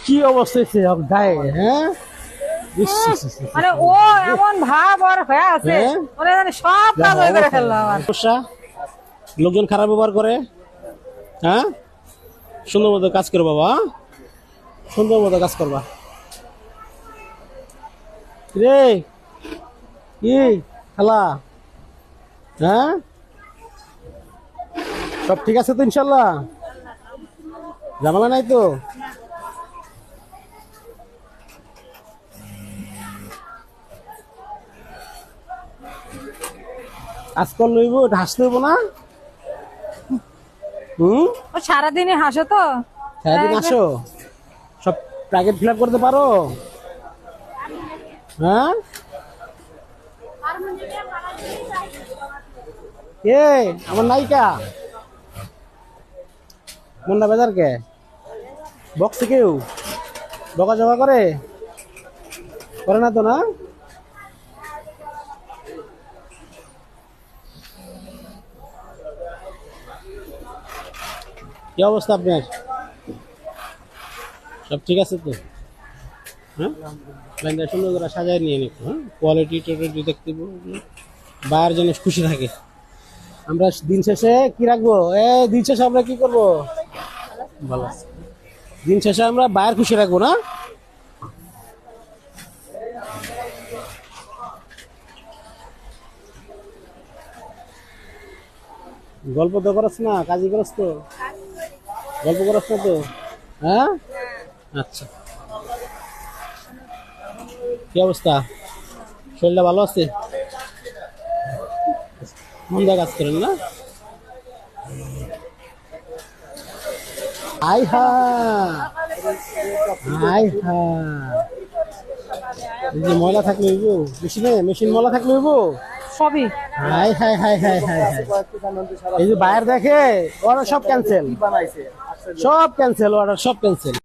কি অবস্থা হয়েছে ওর গায়ে, হ্যাঁ? মানে ও এমন ভাব ওর হয়ে আছে, মানে জানি সব কাজ ওই করে ফেললো আমার। সমস্যা, লোকজন খারাপ ব্যবহার করে, হ্যাঁ? সুন্দর মতো কাজ করো বাবা, হ্যাঁ? সুন্দর মতো কাজ করবা। রে কি খালা, হ্যাঁ? সব ঠিক আছে তো ইনশাল্লাহ? ঝামেলা নাই তো? আজকাল লইব, হাস লইব না? ও সারাদিনই হাসো তো। সারাদিন আসো, সব প্যাকেট ফিল আপ করতে পারো, হ্যাঁ? কে আমার নায়িকা? মন্ডা বাজার কে বক্সে কেউ বকা জবা করে না তো, না? কি অবস্থা আপনার? সব ঠিক আছে তো? হ্যাঁ, সুন্দর করে সাজায় নিয়ে নিক, হ্যাঁ? কোয়ালিটি টোয়ালিটি দেখতে বাইরের জন্য খুশি থাকে। আমরা দিন শেষে কি রাখবো? দিন শেষে আমরা কি করবো? ভালো আছে। দিন শেষে আমরা বাইরে খুশি রাখবো, না? গল্প তো করছ না, কাজই করছ তো? গল্প করছ না তো, হ্যাঁ? আচ্ছা, কি অবস্থা? শরীরটা ভালো আছে? মন্দা কাজ করেন না? আই হা, আই হা, এই যে ময়লা থাকলে হইব মেশিন ময়লা থাকলে হইব সবই। High high high high high high, এই যে বাইরে দেখে ওরা সব ক্যান্সেল, সব ক্যান্সেল, অর্ডার সব ক্যান্সেল।